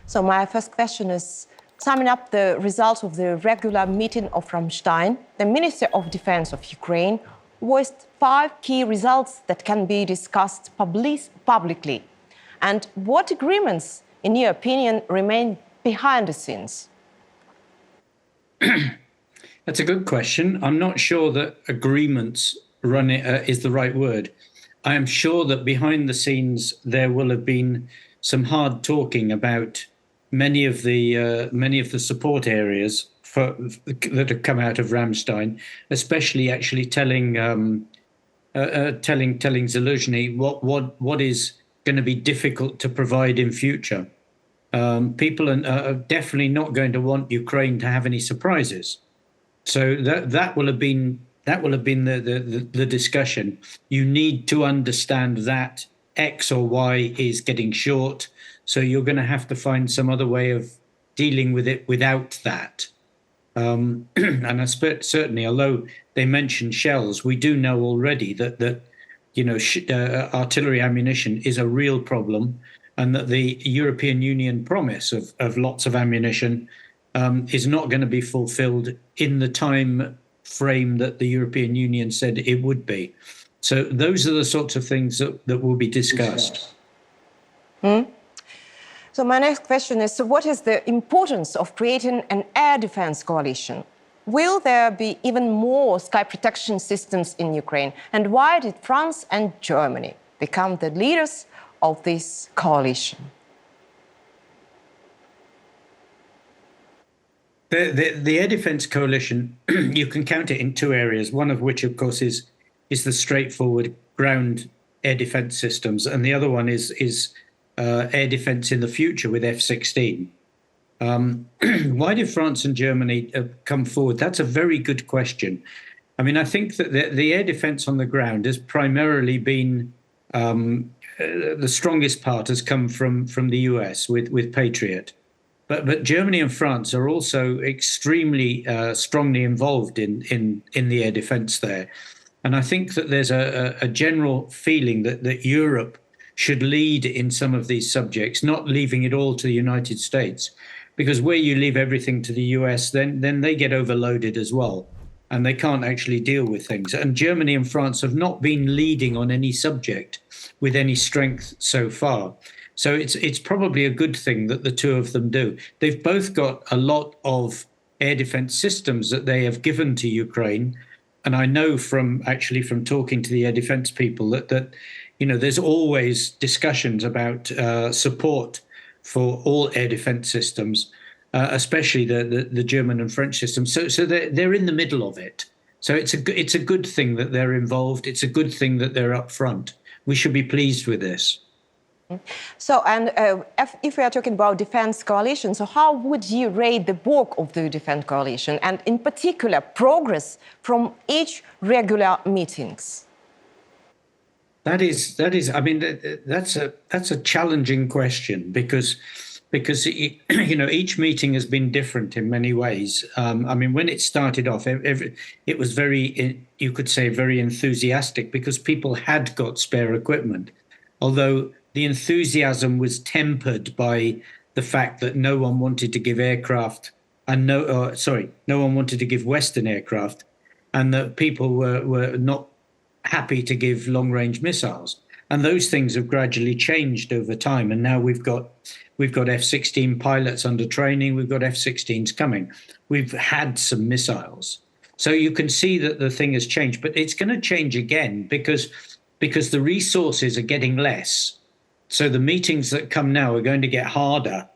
So my first question is, summing up the results of the regular meeting of Ramstein, the Minister of Defense of Ukraine voiced 5 key results that can be discussed publicly. And what agreements, in your opinion, remain behind the scenes? That's a good question. I'm not sure that agreements is the right word. I am sure that behind the scenes there will have been some hard talking about many of the support areas that have come out of Ramstein, especially actually telling Zelensky what is going to be difficult to provide in future. People are definitely not going to want Ukraine to have any surprises. So that will have been the discussion. You need to understand that X or Y is getting short, so you're going to have to find some other way of dealing with it without that. And certainly, although they mentioned shells, we do know already that artillery ammunition is a real problem, and that the European Union promise of lots of ammunition is not going to be fulfilled in the time frame that the European Union said it would be. So those are the sorts of things that will be discussed. So my next question is, so what is the importance of creating an air defense coalition? Will there be even more sky protection systems in Ukraine? And why did France and Germany become the leaders of this coalition? The air defense coalition, you can count it in 2 areas, one of which, of course, is the straightforward ground air defense systems, and the other one is air defense in the future with F-16. Why did France and Germany come forward? That's a very good question. I mean, I think that the air defense on the ground has primarily been the strongest part has come from the US with Patriot. But Germany and France are also extremely strongly involved in the air defense there. And I think that there's a general feeling that Europe should lead in some of these subjects, not leaving it all to the United States. Because where you leave everything to the US, then they get overloaded as well, and they can't actually deal with things. And Germany and France have not been leading on any subject with any strength so far. So it's probably a good thing that the two of them do. They've both got a lot of air defense systems that they have given to Ukraine. And I know from talking to the air defense people that there's always discussions about support for all air defense systems, especially the German and French systems. So they're in the middle of it. So it's a good thing that they're involved. It's a good thing that they're up front. We should be pleased with this. So, and if we are talking about defense coalition, so how would you rate the work of the defense coalition, and in particular progress from each regular meetings? That is. I mean, that's a challenging question because each meeting has been different in many ways. I mean, when it started off, it was you could say very enthusiastic because people had got spare equipment, although the enthusiasm was tempered by the fact that no one wanted to give aircraft, and no one wanted to give Western aircraft, and that people were not happy to give long-range missiles. And those things have gradually changed over time. And now we've got F-16 pilots under training. We've got F-16s coming. We've had some missiles. So you can see that the thing has changed, but it's going to change again because the resources are getting less. So the meetings that come now are going to get harder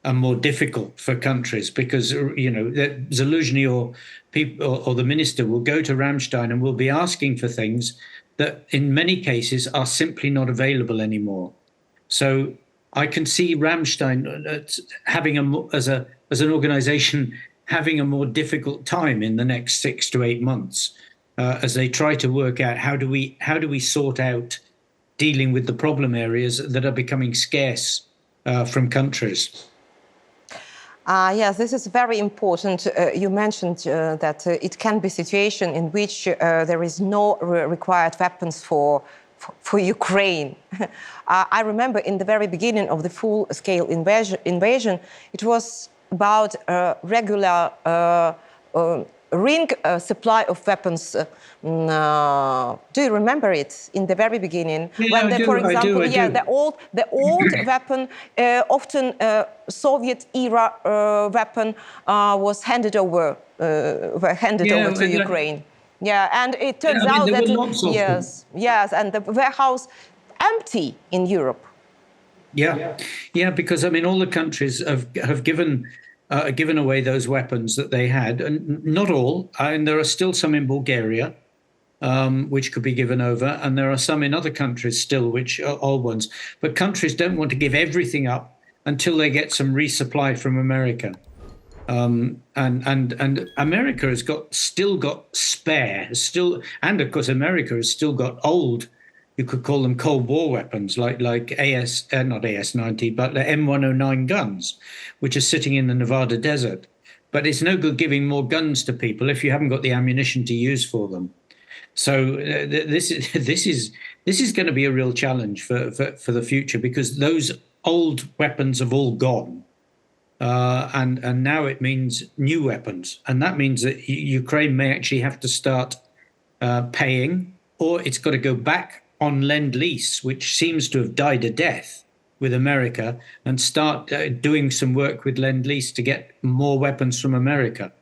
and more difficult for countries because, Zelensky or the minister will go to Ramstein and will be asking for things that in many cases are simply not available anymore. So I can see Ramstein having as an organization having a more difficult time in the next 6 to 8 months as they try to work out how do we sort out dealing with the problem areas that are becoming scarce from countries. Yes, this is very important. You mentioned that it can be a situation in which there is no required weapons for for Ukraine. I remember in the very beginning of the full-scale invasion, it was about regular ring supply of weapons. Do you remember it in the very beginning? Yeah, I do, for example, I do. The old weapon, often Soviet era weapon, was handed over to Ukraine. Yeah, and it turns out there that were lots of them. yes, and the warehouse empty in Europe. Yeah, because I mean, all the countries have given away those weapons that they had, and not all. And there are still some in Bulgaria, which could be given over, and there are some in other countries still, which are old ones. But countries don't want to give everything up until they get some resupply from America. And America has still got spare, and of course America has still got old. You could call them Cold War weapons, like not AS-90, but the M109 guns, which are sitting in the Nevada desert. But it's no good giving more guns to people if you haven't got the ammunition to use for them. So this is going to be a real challenge for the future, because those old weapons have all gone, and now it means new weapons, and that means that Ukraine may actually have to start paying, or it's got to go back on Lend-Lease, which seems to have died a death with America, and start doing some work with Lend-Lease to get more weapons from America.